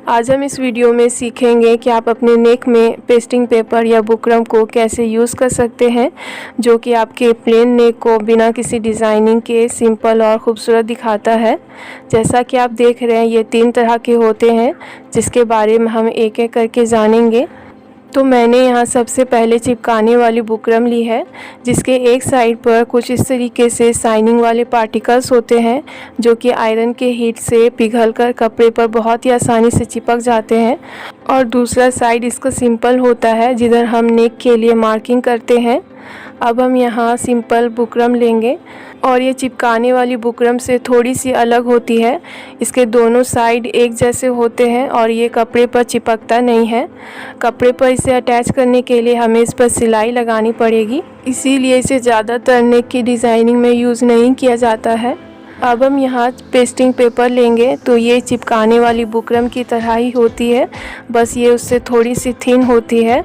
आज हम इस वीडियो में सीखेंगे कि आप अपने नेक में पेस्टिंग पेपर या बुकरम को कैसे यूज़ कर सकते हैं, जो कि आपके प्लेन नेक को बिना किसी डिज़ाइनिंग के सिंपल और ख़ूबसूरत दिखाता है। जैसा कि आप देख रहे हैं, ये 3 तरह के होते हैं, जिसके बारे में हम एक एक करके जानेंगे। तो मैंने यहाँ सबसे पहले चिपकाने वाली बुकरम ली है, जिसके एक साइड पर कुछ इस तरीके से शाइनिंग वाले पार्टिकल्स होते हैं, जो कि आयरन के हीट से पिघलकर कपड़े पर बहुत ही आसानी से चिपक जाते हैं। और दूसरा साइड इसका सिंपल होता है, जिधर हम नेक के लिए मार्किंग करते हैं। अब हम यहाँ सिंपल बुकरम लेंगे और ये चिपकाने वाली बुकरम से थोड़ी सी अलग होती है। इसके दोनों साइड एक जैसे होते हैं और ये कपड़े पर चिपकता नहीं है। कपड़े पर इसे अटैच करने के लिए हमें इस पर सिलाई लगानी पड़ेगी, इसीलिए इसे ज़्यादातर नेक की डिज़ाइनिंग में यूज़ नहीं किया जाता है। अब हम यहाँ पेस्टिंग पेपर लेंगे, तो ये चिपकाने वाली बुकरम की तरह ही होती है, बस ये उससे थोड़ी सी थिन होती है।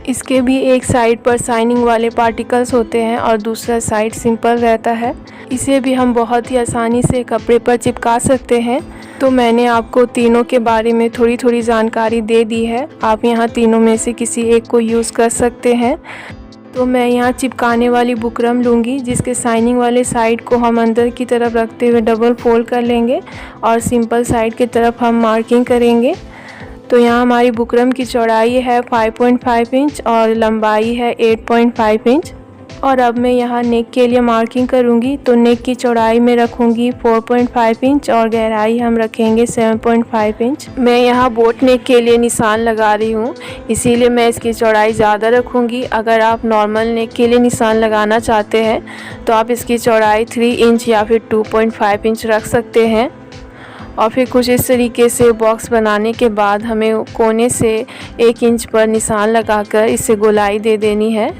इसके भी एक साइड पर शाइनिंग वाले पार्टिकल्स होते हैं और दूसरा साइड सिंपल रहता है। इसे भी हम बहुत ही आसानी से कपड़े पर चिपका सकते हैं। तो मैंने आपको तीनों के बारे में थोड़ी थोड़ी जानकारी दे दी है। आप यहाँ तीनों में से किसी एक को यूज़ कर सकते हैं। तो मैं यहाँ चिपकाने वाली बुकरम लूँगी, जिसके शाइनिंग वाले साइड को हम अंदर की तरफ रखते हुए डबल फोल्ड कर लेंगे और सिंपल साइड की तरफ हम मार्किंग करेंगे। तो यहाँ हमारी बुकरम की चौड़ाई है 5.5 इंच और लंबाई है 8.5 इंच। और अब मैं यहाँ नेक के लिए मार्किंग करूँगी, तो नेक की चौड़ाई में रखूँगी 4.5 इंच और गहराई हम रखेंगे 7.5 इंच। मैं यहाँ बोट नेक के लिए निशान लगा रही हूँ, इसीलिए मैं इसकी चौड़ाई ज़्यादा रखूँगी। अगर आप नॉर्मल नेक के लिए निशान लगाना चाहते हैं तो आप इसकी चौड़ाई 3 इंच या फिर 2.5 इंच रख सकते हैं। और फिर कुछ इस तरीके से बॉक्स बनाने के बाद हमें कोने से 1 इंच पर निशान लगाकर इसे गोलाई दे देनी है।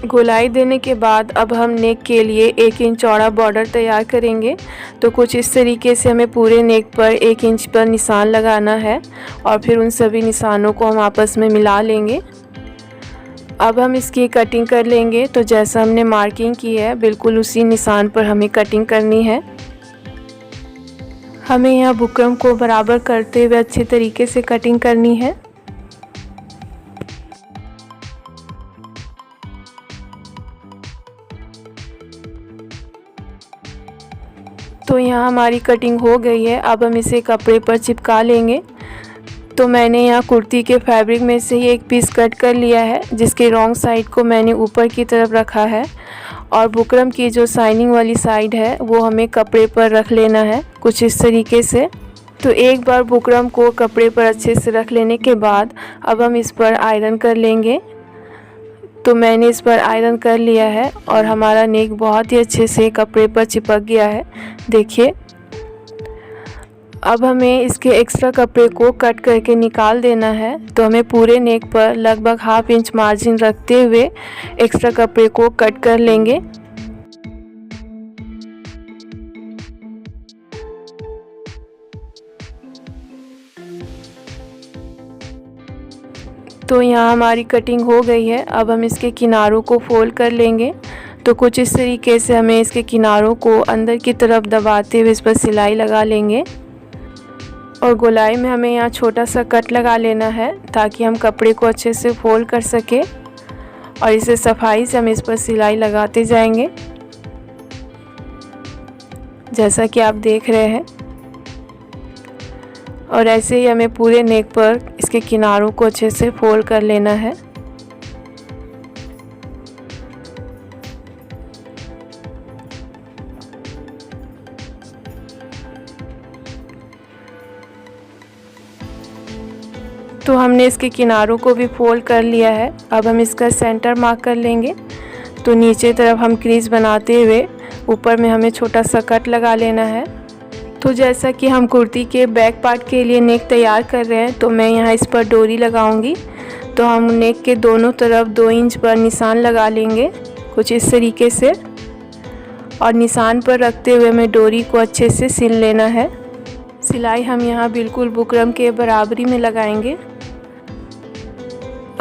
गोलाई देने के बाद अब हम नेक के लिए 1 इंच चौड़ा बॉर्डर तैयार करेंगे। तो कुछ इस तरीके से हमें पूरे नेक पर 1 इंच पर निशान लगाना है और फिर उन सभी निशानों को हम आपस में मिला लेंगे। अब हम इसकी कटिंग कर लेंगे। तो जैसा हमने मार्किंग की है, बिल्कुल उसी निशान पर हमें कटिंग करनी है। हमें यहाँ बुकरम को बराबर करते हुए अच्छे तरीके से कटिंग करनी है। तो यहाँ हमारी कटिंग हो गई है। अब हम इसे कपड़े पर चिपका लेंगे। तो मैंने यहाँ कुर्ती के फैब्रिक में से ही एक पीस कट कर लिया है, जिसके रॉन्ग साइड को मैंने ऊपर की तरफ रखा है और बुकरम की जो शाइनिंग वाली साइड है वो हमें कपड़े पर रख लेना है, कुछ इस तरीके से। तो एक बार बुकरम को कपड़े पर अच्छे से रख लेने के बाद अब हम इस पर आयरन कर लेंगे। तो मैंने इस पर आयरन कर लिया है और हमारा नेक बहुत ही अच्छे से कपड़े पर चिपक गया है, देखिए। अब हमें इसके एक्स्ट्रा कपड़े को कट करके निकाल देना है। तो हमें पूरे नेक पर लगभग 1/2 इंच मार्जिन रखते हुए एक्स्ट्रा कपड़े को कट कर लेंगे। तो यहाँ हमारी कटिंग हो गई है। अब हम इसके किनारों को फोल्ड कर लेंगे। तो कुछ इस तरीके से हमें इसके किनारों को अंदर की तरफ दबाते हुए इस पर सिलाई लगा लेंगे और गोलाई में हमें यहाँ छोटा सा कट लगा लेना है, ताकि हम कपड़े को अच्छे से फोल्ड कर सके। और इसे सफाई से हम इस पर सिलाई लगाते जाएंगे, जैसा कि आप देख रहे हैं। और ऐसे ही हमें पूरे नेक पर इसके किनारों को अच्छे से फोल्ड कर लेना है। तो हमने इसके किनारों को भी फोल्ड कर लिया है। अब हम इसका सेंटर मार्क कर लेंगे। तो नीचे तरफ हम क्रीज बनाते हुए ऊपर में हमें छोटा सा कट लगा लेना है। तो जैसा कि हम कुर्ती के बैक पार्ट के लिए नेक तैयार कर रहे हैं, तो मैं यहाँ इस पर डोरी लगाऊंगी। तो हम नेक के दोनों तरफ 2 इंच पर निशान लगा लेंगे, कुछ इस तरीके से। और निशान पर रखते हुए हमें डोरी को अच्छे से सिल लेना है। सिलाई हम यहाँ बिल्कुल बुकरम के बराबरी में लगाएंगे।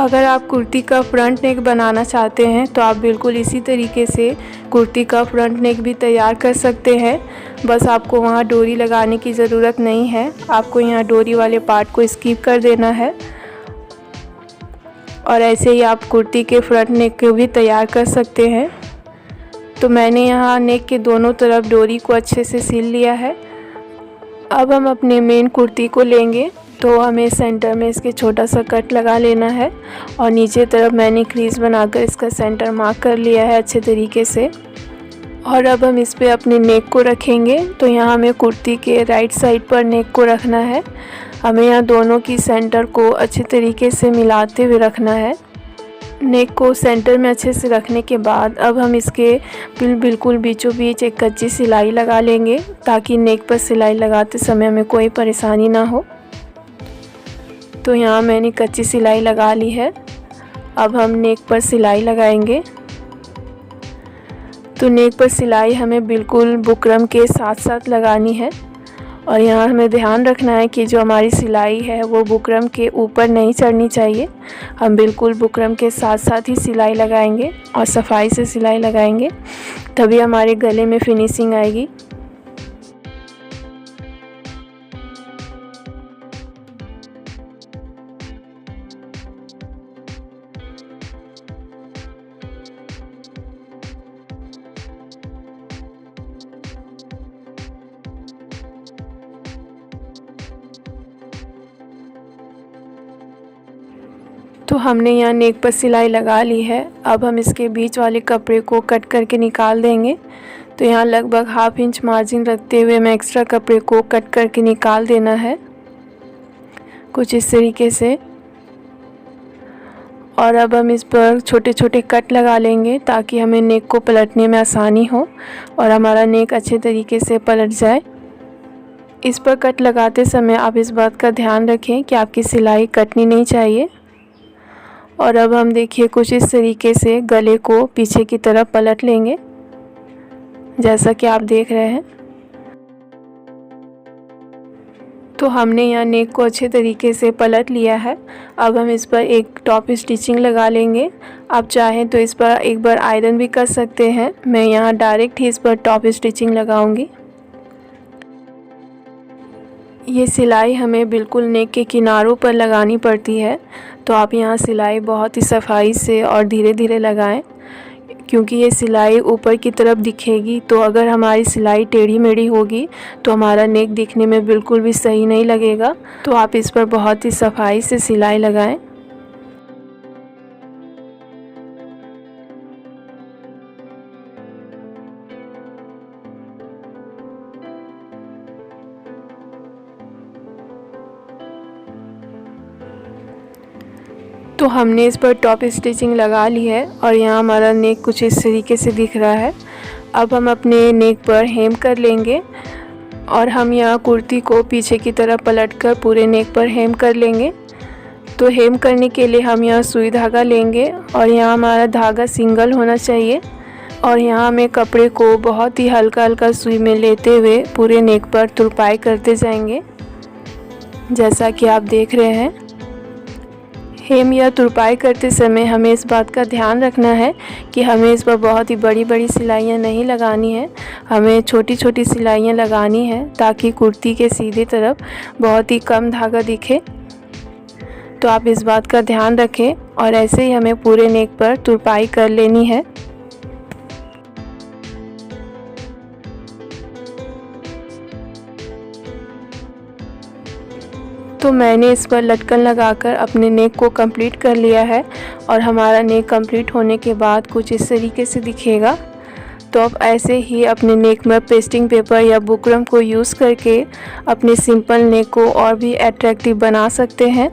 अगर आप कुर्ती का फ्रंट नेक बनाना चाहते हैं तो आप बिल्कुल इसी तरीके से कुर्ती का फ्रंट नेक भी तैयार कर सकते हैं। बस आपको वहाँ डोरी लगाने की ज़रूरत नहीं है, आपको यहाँ डोरी वाले पार्ट को स्किप कर देना है। और ऐसे ही आप कुर्ती के फ्रंट नेक को भी तैयार कर सकते हैं। तो मैंने यहाँ नेक के दोनों तरफ डोरी को अच्छे से सिल लिया है। अब हम अपने मेन कुर्ती को लेंगे, तो हमें सेंटर में इसके छोटा सा कट लगा लेना है और नीचे तरफ मैंने क्रीज बनाकर इसका सेंटर मार्क कर लिया है अच्छे तरीके से। और अब हम इस पे अपने नेक को रखेंगे। तो यहाँ हमें कुर्ती के राइट साइड पर नेक को रखना है। हमें यहाँ दोनों की सेंटर को अच्छे तरीके से मिलाते हुए रखना है। नेक को सेंटर में अच्छे से रखने के बाद अब हम इसके बिल्कुल बीचों बीच एक कच्ची सिलाई लगा लेंगे, ताकि नेक पर सिलाई लगाते समय हमें कोई परेशानी ना हो। तो यहाँ मैंने कच्ची सिलाई लगा ली है। अब हम नेक पर सिलाई लगाएंगे। तो नेक पर सिलाई हमें बिल्कुल बुकरम के साथ साथ लगानी है। और यहाँ हमें ध्यान रखना है कि जो हमारी सिलाई है वो बुकरम के ऊपर नहीं चढ़नी चाहिए। हम बिल्कुल बुकरम के साथ साथ ही सिलाई लगाएंगे और सफाई से सिलाई लगाएंगे, तभी हमारे गले में फिनिशिंग आएगी। तो हमने यहाँ नेक पर सिलाई लगा ली है। अब हम इसके बीच वाले कपड़े को कट करके निकाल देंगे। तो यहाँ लगभग ½ इंच मार्जिन रखते हुए हमें एक्स्ट्रा कपड़े को कट करके निकाल देना है, कुछ इस तरीके से। और अब हम इस पर छोटे छोटे कट लगा लेंगे, ताकि हमें नेक को पलटने में आसानी हो और हमारा नेक अच्छे तरीके से पलट जाए। इस पर कट लगाते समय आप इस बात का ध्यान रखें कि आपकी सिलाई कटनी नहीं चाहिए। और अब हम देखिए कुछ इस तरीके से गले को पीछे की तरफ पलट लेंगे, जैसा कि आप देख रहे हैं। तो हमने यहाँ नेक को अच्छे तरीके से पलट लिया है। अब हम इस पर एक टॉप स्टिचिंग लगा लेंगे। आप चाहें तो इस पर एक बार आयरन भी कर सकते हैं। मैं यहाँ डायरेक्ट ही इस पर टॉप स्टिचिंग लगाऊंगी। ये सिलाई हमें बिल्कुल नेक के किनारों पर लगानी पड़ती है, तो आप यहाँ सिलाई बहुत ही सफाई से और धीरे धीरे लगाएं, क्योंकि ये सिलाई ऊपर की तरफ दिखेगी। तो अगर हमारी सिलाई टेढ़ी मेढ़ी होगी तो हमारा नेक दिखने में बिल्कुल भी सही नहीं लगेगा। तो आप इस पर बहुत ही सफाई से सिलाई लगाएं। तो हमने इस पर टॉप स्टिचिंग लगा ली है और यहाँ हमारा नेक कुछ इस तरीके से दिख रहा है। अब हम अपने नेक पर हेम कर लेंगे और हम यहाँ कुर्ती को पीछे की तरफ पलटकर पूरे नेक पर हेम कर लेंगे। तो हेम करने के लिए हम यहाँ सुई धागा लेंगे और यहाँ हमारा धागा सिंगल होना चाहिए। और यहाँ हमें कपड़े को बहुत ही हल्का हल्का सुई में लेते हुए पूरे नेक पर तुरपाई करते जाएंगे, जैसा कि आप देख रहे हैं। हेम या तुरपाई करते समय हमें इस बात का ध्यान रखना है कि हमें इस पर बहुत ही बड़ी बड़ी सिलाइयाँ नहीं लगानी है, हमें छोटी छोटी सिलाइयाँ लगानी है, ताकि कुर्ती के सीधे तरफ बहुत ही कम धागा दिखे। तो आप इस बात का ध्यान रखें और ऐसे ही हमें पूरे नेक पर तुरपाई कर लेनी है। तो मैंने इस पर लटकन लगाकर अपने नेक को कंप्लीट कर लिया है और हमारा नेक कंप्लीट होने के बाद कुछ इस तरीके से दिखेगा। तो आप ऐसे ही अपने नेक में पेस्टिंग पेपर या बुकरम को यूज़ करके अपने सिंपल नेक को और भी अट्रैक्टिव बना सकते हैं।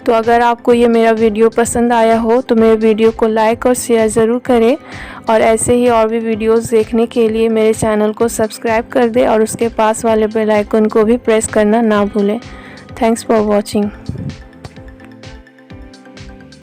तो अगर आपको ये मेरा वीडियो पसंद आया हो तो मेरे वीडियो को लाइक और शेयर ज़रूर करें और ऐसे ही और भी वीडियोस देखने के लिए मेरे चैनल को सब्सक्राइब कर दें और उसके पास वाले बेल आइकन को भी प्रेस करना ना भूलें। Thanks for watching.